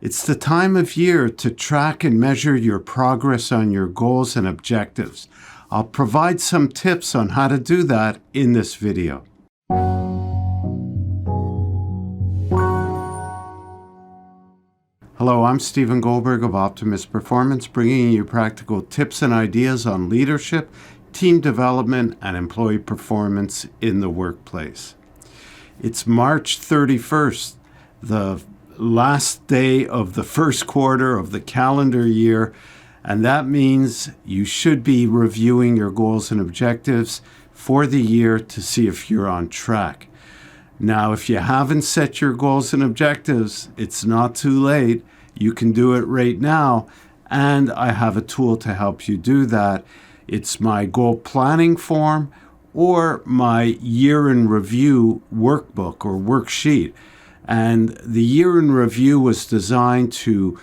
It's the time of year to track and measure your progress on your goals and objectives. I'll provide some tips on how to do that in this video. Hello, I'm Stephen Goldberg of Optimus Performance, bringing you practical tips and ideas on leadership, team development, and employee performance in the workplace. It's March 31st, the last day of the first quarter of the calendar year, and that means you should be reviewing your goals and objectives for the year to see if you're on track. Now, if you haven't set your goals and objectives, it's not too late. You can do it right now, and I have a tool to help you do that. It's my goal planning form or my year in review workbook or worksheet. And the year in review was designed to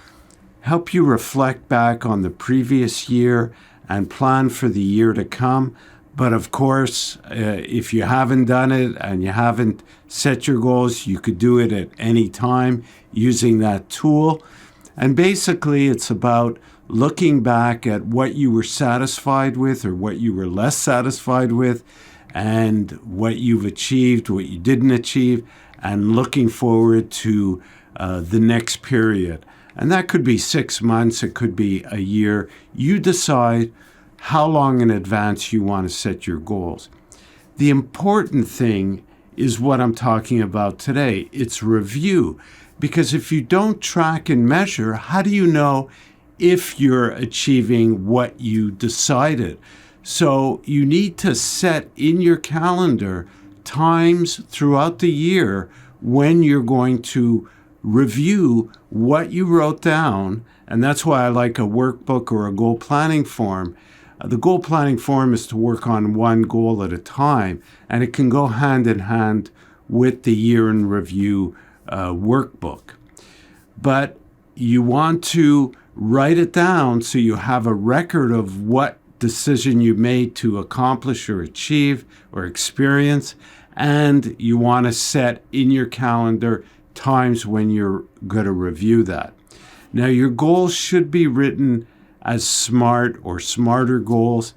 help you reflect back on the previous year and plan for the year to come. But of course, if you haven't done it and you haven't set your goals, you could do it at any time using that tool. And basically, it's about looking back at what you were satisfied with or what you were less satisfied with, and what you've achieved, what you didn't achieve, and looking forward to the next period. And that could be 6 months, it could be a year. You decide how long in advance you want to set your goals. The important thing is what I'm talking about today. It's review. Because if you don't track and measure, how do you know if you're achieving what you decided? So you need to set in your calendar times throughout the year when you're going to review what you wrote down. And that's why I like a workbook or a goal planning form. The goal planning form is to work on one goal at a time, and it can go hand in hand with the year in review workbook. But you want to write it down so you have a record of what decision you made to accomplish or achieve or experience, and you want to set in your calendar times when you're going to review that. Now, your goals should be written as SMART or smarter goals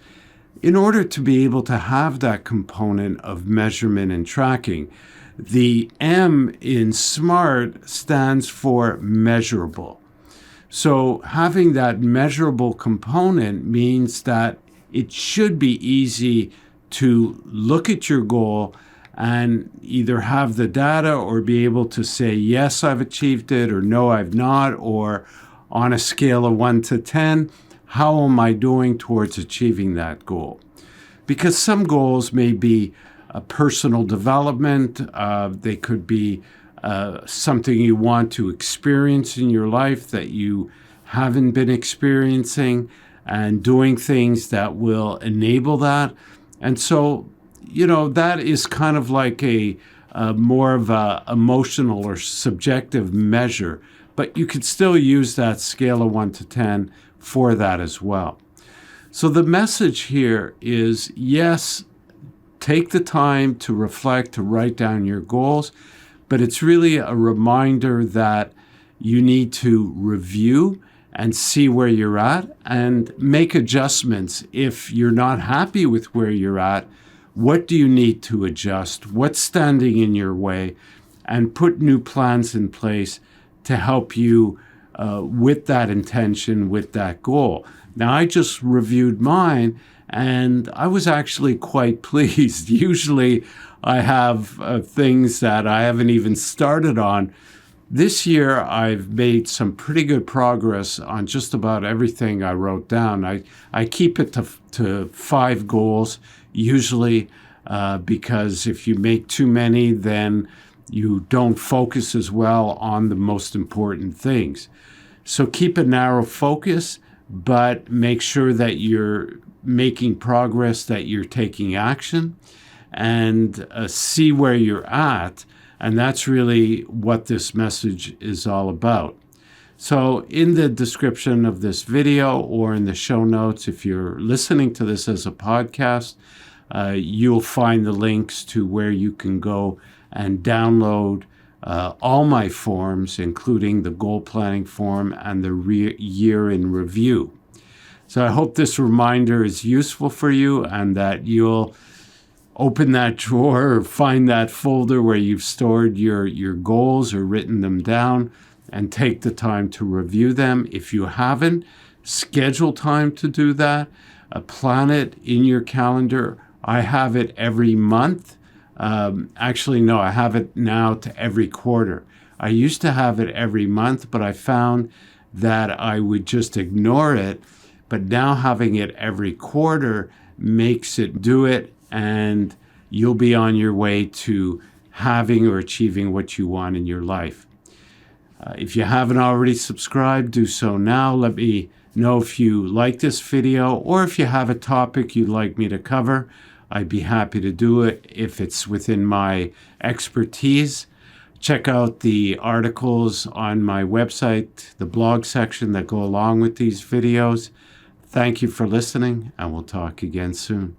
in order to be able to have that component of measurement and tracking. The M in SMART stands for measurable. So having that measurable component means that it should be easy to look at your goal and either have the data or be able to say, yes, I've achieved it, or no, I've not, or on a scale of 1 to 10, how am I doing towards achieving that goal? Because some goals may be personal development, they could be something you want to experience in your life that you haven't been experiencing, and doing things that will enable that. And so, that is kind of like a more of a emotional or subjective measure, but you could still use that scale of 1 to 10 for that as well. So the message here is, yes, take the time to reflect, to write down your goals, but it's really a reminder that you need to review and see where you're at and make adjustments. If you're not happy with where you're at, what do you need to adjust? What's standing in your way? And put new plans in place to help you with that intention, with that goal. Now, I just reviewed mine, and I was actually quite pleased. Usually I have things that I haven't even started on. This year, I've made some pretty good progress on just about everything I wrote down. I keep it to 5 goals, usually, because if you make too many, then you don't focus as well on the most important things. So keep a narrow focus, but make sure that you're making progress, that you're taking action, and see where you're at. And that's really what this message is all about. So in the description of this video or in the show notes, if you're listening to this as a podcast, you'll find the links to where you can go and download all my forms, including the goal planning form and the year in review. So I hope this reminder is useful for you and that you'll open that drawer or find that folder where you've stored your goals or written them down and take the time to review them. If you haven't, schedule time to do that. Plan it in your calendar. I have it every month. Actually, no, I have it now to every quarter. I used to have it every month, but I found that I would just ignore it. But now having it every quarter makes it do it, and you'll be on your way to having or achieving what you want in your life. If you haven't already subscribed, do so now. Let me know if you like this video or if you have a topic you'd like me to cover. I'd be happy to do it if it's within my expertise. Check out the articles on my website, the blog section that go along with these videos. Thank you for listening, and we'll talk again soon.